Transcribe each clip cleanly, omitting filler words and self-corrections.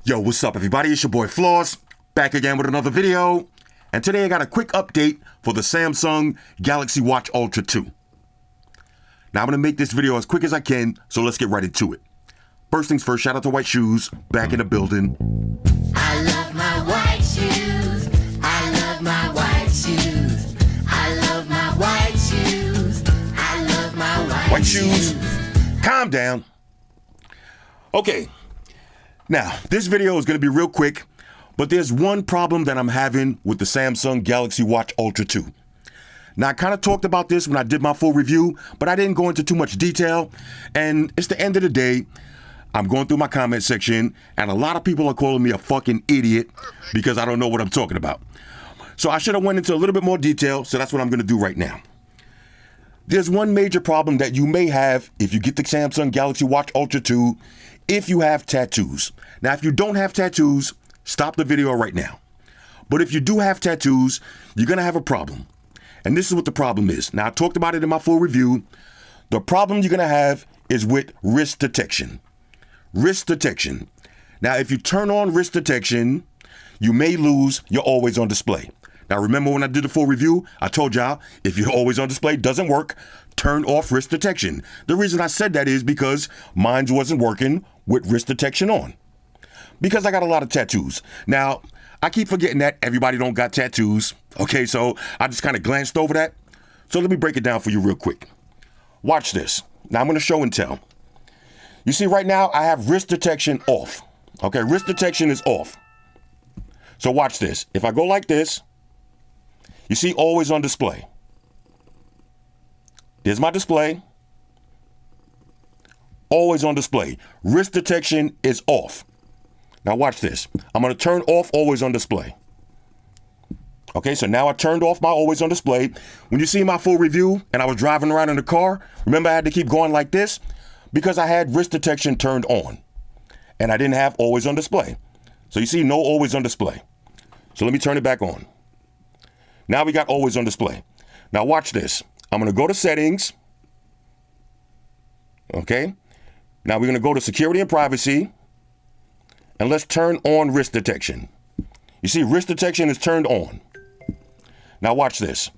Yo, what's up everybody? It's your boy Floss, back again with another video. And today I got a quick update for the Samsung Galaxy Watch Ultra 2. Now I'm going to make this video as quick as I can, so let's get right into it. First things first, shout out to White Shoes, back in the building. I love my white shoes. I love my white shoes. I love my white shoes. I love my white shoes. Calm down. Okay. Now, this video is going to be real quick, but there's one problem that I'm having with the Samsung Galaxy Watch Ultra 2. Now, I kind of talked about this when I did my full review, but I didn't go into too much detail. And it's the end of the day. I'm going through my comment section, and a lot of people are calling me a fucking idiot because I don't know what I'm talking about. So I should have went into a little bit more detail, so that's what I'm going to do right now. There's one major problem that you may have if you get the Samsung Galaxy Watch Ultra 2 if you have tattoos. Now, if you don't have tattoos, stop the video right now. But if you do have tattoos, you're going to have a problem. And this is what the problem is. Now, I talked about it in my full review. The problem you're going to have is with wrist detection. Wrist detection. Now, if you turn on wrist detection, you may lose your always on display. Now, remember when I did the full review, I told y'all if your always on display doesn't work, turn off wrist detection. The reason I said that is because mine wasn't working with wrist detection on. Because I got a lot of tattoos. Now, I keep forgetting that everybody don't got tattoos. Okay, so I just kind of glanced over that. So let me break it down for you real quick. Watch this. Now, I'm going to show and tell. You see, right now, I have wrist detection off. Okay, wrist detection is off. So watch this. If I go like this, you see always on display. There's my display. Always on display. Wrist detection is off. Now watch this. I'm going to turn off always on display. Okay, so now I turned off my always on display. When you see my full review and I was driving around in the car, remember I had to keep going like this? Because I had wrist detection turned on. And I didn't have always on display. So you see no always on display. So let me turn it back on. Now we got always on display. Now watch this. I'm going to go to settings. Okay. Now we're going to go to security and privacy. And let's turn on wrist detection. You see, wrist detection is turned on. Now watch this.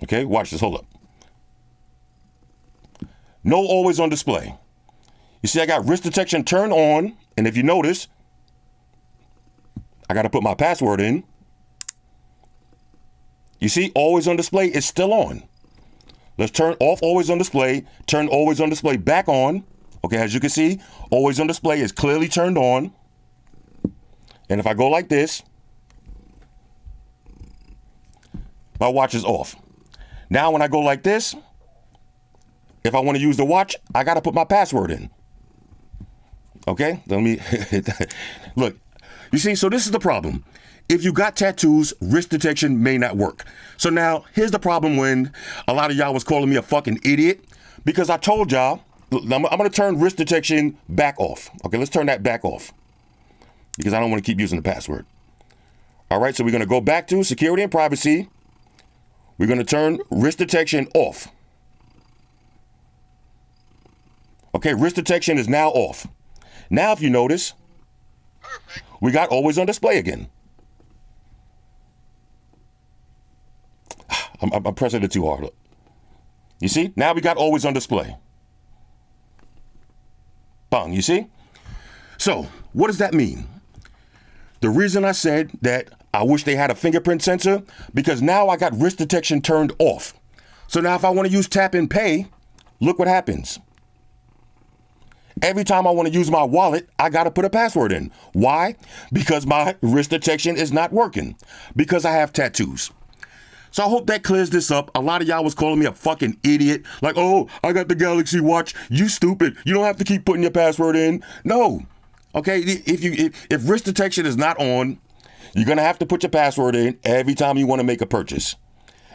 Okay, watch this. Hold up. No always on display. You see, I got wrist detection turned on. And if you notice, I got to put my password in. You see, always on display is still on. Let's turn off always on display, turn always on display back on. Okay, as you can see, always on display is clearly turned on. And if I go like this, my watch is off. Now when I go like this, if I want to use the watch, I got to put my password in. Okay, let me, look, you see, so this is the problem. If you got tattoos, wrist detection may not work. So now, here's the problem when a lot of y'all was calling me a fucking idiot, because I told y'all, I'm going to turn wrist detection back off. Okay, let's turn that back off, because I don't want to keep using the password. All right, so we're going to go back to security and privacy. We're going to turn wrist detection off. Okay, wrist detection is now off. Now, if you notice, we got always on display again. I'm pressing it too hard. Look. You see? Now we got always on display. Bang, you see? So, what does that mean? The reason I said that I wish they had a fingerprint sensor, because now I got wrist detection turned off. So now if I want to use tap and pay, look what happens. Every time I want to use my wallet, I got to put a password in. Why? Because my wrist detection is not working. Because I have tattoos. So I hope that clears this up. A lot of y'all was calling me a fucking idiot. Like, oh, I got the Galaxy Watch. You stupid. You don't have to keep putting your password in. No. Okay, if wrist detection is not on, you're going to have to put your password in every time you want to make a purchase.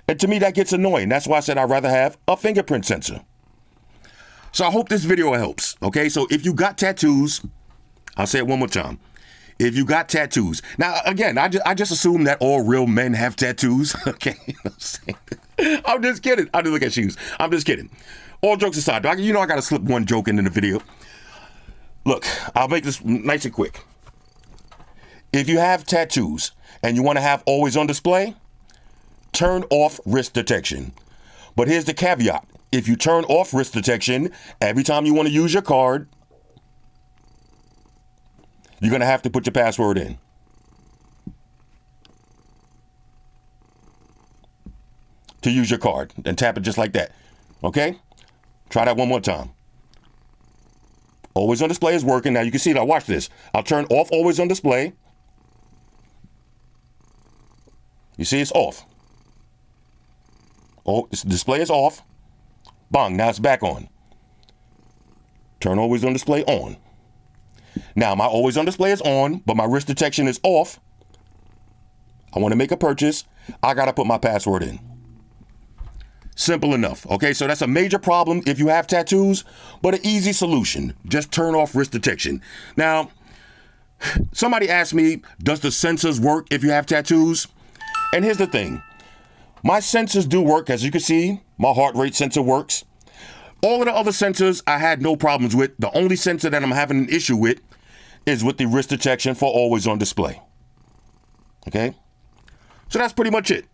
And to me, that gets annoying. That's why I said I'd rather have a fingerprint sensor. So I hope this video helps. Okay, so if you got tattoos, I'll say it one more time. If you got tattoos. Now, again, I just assume that all real men have tattoos. Okay. I'm just kidding. I just look at shoes. I'm just kidding. All jokes aside, I got to slip one joke into the video. Look, I'll make this nice and quick. If you have tattoos and you want to have always on display, turn off wrist detection. But here's the caveat. If you turn off wrist detection, every time you want to use your card, you're going to have to put your password in. To use your card and tap it just like that. Okay? Try that one more time. Always on display is working. Now you can see that. Watch this. I'll turn off always on display. You see it's off. Oh, this display is off. Bang, now it's back on. Turn always on display on. Now my always on display is on, but my wrist detection is off. I want to make a purchase. I got to put my password in. Simple enough. Okay, so that's a major problem if you have tattoos, but an easy solution. Just turn off wrist detection. Now, somebody asked me, does the sensors work if you have tattoos? And here's the thing. My sensors do work. As you can see, my heart rate sensor works. All of the other sensors I had no problems with. The only sensor that I'm having an issue with is with the wrist detection for always on display. Okay? So that's pretty much it.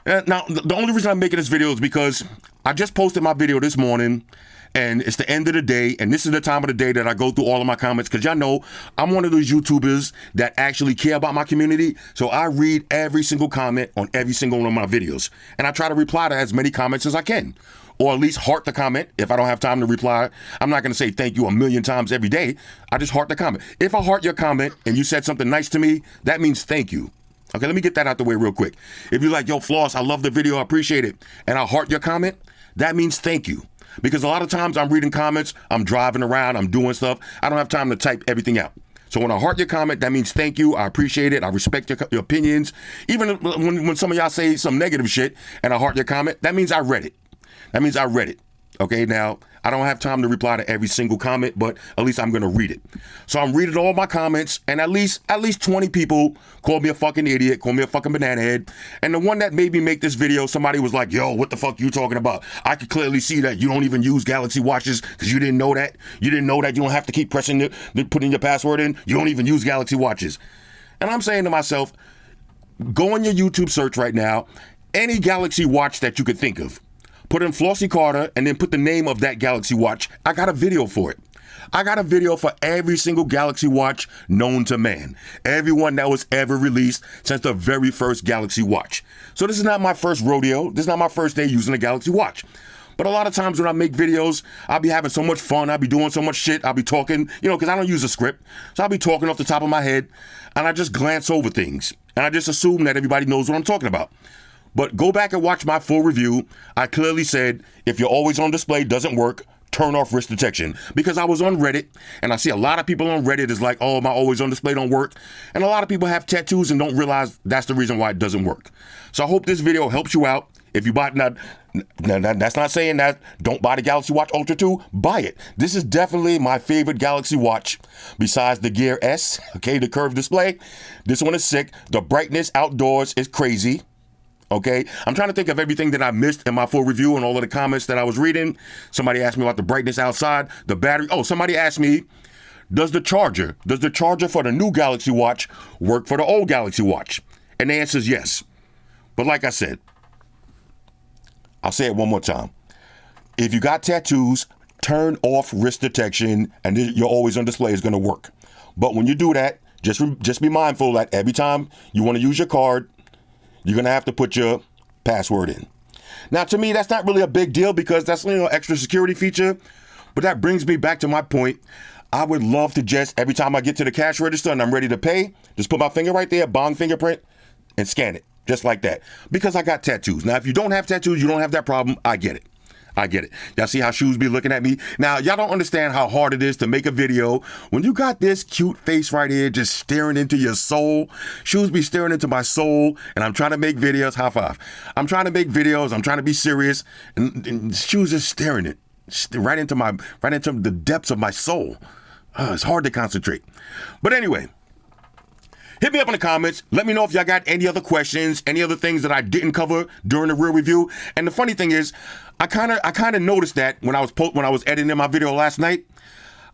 Now, the only reason I'm making this video is because I just posted my video this morning, and it's the end of the day, and this is the time of the day that I go through all of my comments, because y'all know I'm one of those YouTubers that actually care about my community, so I read every single comment on every single one of my videos, and I try to reply to as many comments as I can, or at least heart the comment if I don't have time to reply. I'm not going to say thank you a million times every day. I just heart the comment. If I heart your comment and you said something nice to me, that means thank you. Okay, let me get that out the way real quick. If you're like, yo, Floss, I love the video, I appreciate it, and I heart your comment, that means thank you. Because a lot of times I'm reading comments, I'm driving around, I'm doing stuff, I don't have time to type everything out. So when I heart your comment, that means thank you, I appreciate it, I respect your opinions. Even when some of y'all say some negative shit and I heart your comment, that means I read it. That means I read it. Okay, now, I don't have time to reply to every single comment, but at least I'm going to read it. So I'm reading all my comments, and at least 20 people called me a fucking idiot, called me a fucking banana head. And the one that made me make this video, somebody was like, yo, what the fuck you talking about? I could clearly see that you don't even use Galaxy watches because you didn't know that. You didn't know that you don't have to keep putting your password in. You don't even use Galaxy watches. And I'm saying to myself, go on your YouTube search right now, any Galaxy watch that you could think of. Put in Flossy Carter and then put the name of that Galaxy watch. I got a video for it. I got a video for every single Galaxy watch known to man. Everyone that was ever released since the very first Galaxy watch. So this is not my first rodeo. This is not my first day using a Galaxy watch. But a lot of times when I make videos, I'll be having so much fun. I'll be doing so much shit. I'll be talking, because I don't use a script. So I'll be talking off the top of my head and I just glance over things. And I just assume that everybody knows what I'm talking about. But go back and watch my full review. I clearly said, if you're always on display doesn't work, turn off wrist detection. Because I was on Reddit, and I see a lot of people on Reddit is like, oh, my always on display don't work. And a lot of people have tattoos and don't realize that's the reason why it doesn't work. So I hope this video helps you out. If you buy it, that's not saying that don't buy the Galaxy Watch Ultra 2, buy it. This is definitely my favorite Galaxy Watch besides the Gear S, okay, the curved display. This one is sick. The brightness outdoors is crazy. Okay, I'm trying to think of everything that I missed in my full review and all of the comments that I was reading. Somebody asked me about the brightness outside, the battery. Oh, somebody asked me, does the charger for the new Galaxy Watch work for the old Galaxy Watch? And the answer is yes. But like I said, I'll say it one more time. If you got tattoos, turn off wrist detection and your always on display is going to work. But when you do that, just be mindful that every time you want to use your card, you're going to have to put your password in. Now, to me, that's not really a big deal because that's an extra security feature. But that brings me back to my point. I would love to just, every time I get to the cash register and I'm ready to pay, just put my finger right there, bong fingerprint, and scan it. Just like that. Because I got tattoos. Now, if you don't have tattoos, you don't have that problem. I get it. I get it. Y'all see how Shoes be looking at me? Now, y'all don't understand how hard it is to make a video when you got this cute face right here just staring into your soul. Shoes be staring into my soul, and I'm trying to make videos. High five. I'm trying to make videos. I'm trying to be serious, and Shoes is staring it right into the depths of my soul. It's hard to concentrate. But anyway, hit me up in the comments. Let me know if y'all got any other questions, any other things that I didn't cover during the real review. And the funny thing is, I kind of noticed that when I was editing my video last night.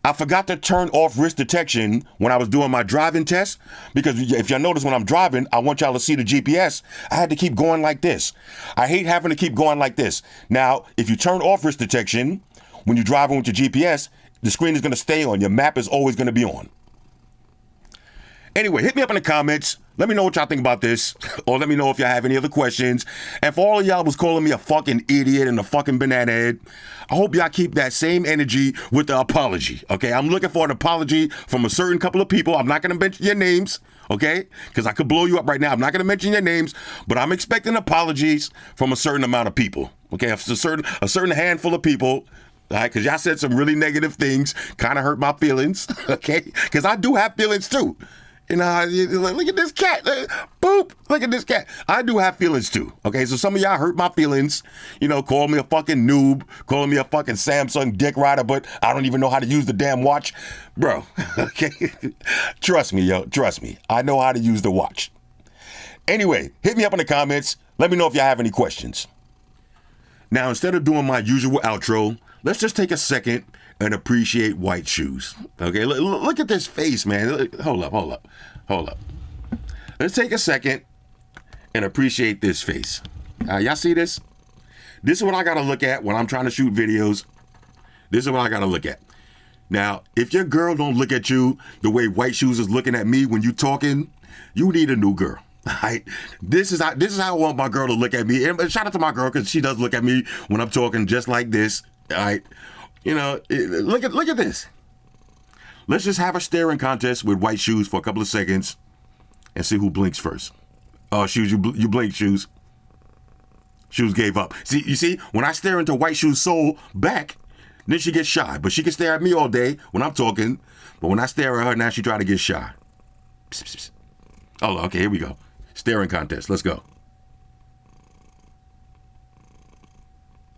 I forgot to turn off wrist detection when I was doing my driving test, because if y'all notice when I'm driving, I want y'all to see the GPS. I had to keep going like this. I hate having to keep going like this. Now, if you turn off wrist detection when you're driving with your GPS, the screen is going to stay on. Your map is always going to be on. Anyway, hit me up in the comments. Let me know what y'all think about this, or let me know if y'all have any other questions. And for all of y'all was calling me a fucking idiot and a fucking banana head, I hope y'all keep that same energy with the apology, okay? I'm looking for an apology from a certain couple of people. I'm not going to mention your names, okay? Because I could blow you up right now. I'm not going to mention your names, but I'm expecting apologies from a certain amount of people, okay? A certain handful of people. All right, because y'all said some really negative things, kind of hurt my feelings, okay? Because I do have feelings too. You know, look at this cat. Boop. Look at this cat. I do have feelings too. Okay, so some of y'all hurt my feelings. You know, call me a fucking noob, calling me a fucking Samsung dick rider, but I don't even know how to use the damn watch. Bro, okay? Trust me, yo. Trust me. I know how to use the watch. Anyway, hit me up in the comments. Let me know if y'all have any questions. Now, instead of doing my usual outro, let's just take a second and appreciate white shoes. Okay, look at this face, man. Hold up. Let's take a second and appreciate this face. Y'all see this? This is what I gotta look at when I'm trying to shoot videos. This is what I gotta look at. Now, if your girl don't look at you the way white shoes is looking at me when you talking, you need a new girl. Right? This is how I want my girl to look at me. And shout out to my girl, because she does look at me when I'm talking just like this. All right. You know, look at this. Let's just have a staring contest with white shoes for a couple of seconds and see who blinks first. Oh, shoes, you blink, shoes. Shoes gave up. See, you see, when I stare into white shoes' soul back, then she gets shy. But she can stare at me all day when I'm talking. But when I stare at her, now she try to get shy. Psst, psst, psst. Oh, okay, here we go. Staring contest. Let's go.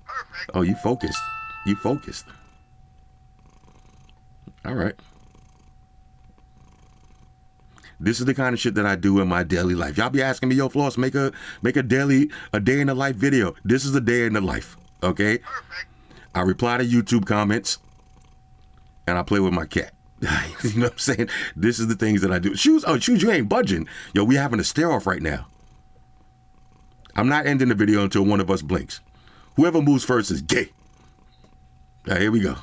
Perfect. Oh, you focused. You focused. All right. This is the kind of shit that I do in my daily life. Y'all be asking me, yo, Floss, make a day in the life video. This is a day in the life. Okay. Perfect. I reply to YouTube comments and I play with my cat. You know what I'm saying? This is the things that I do. Shoes, you ain't budging. Yo, we having a stare off right now. I'm not ending the video until one of us blinks. Whoever moves first is gay. All right, here we go.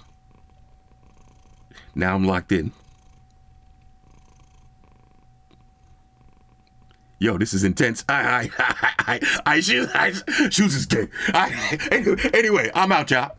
Now I'm locked in. Yo, this is intense. Shoes is gay. Anyway, I'm out, y'all.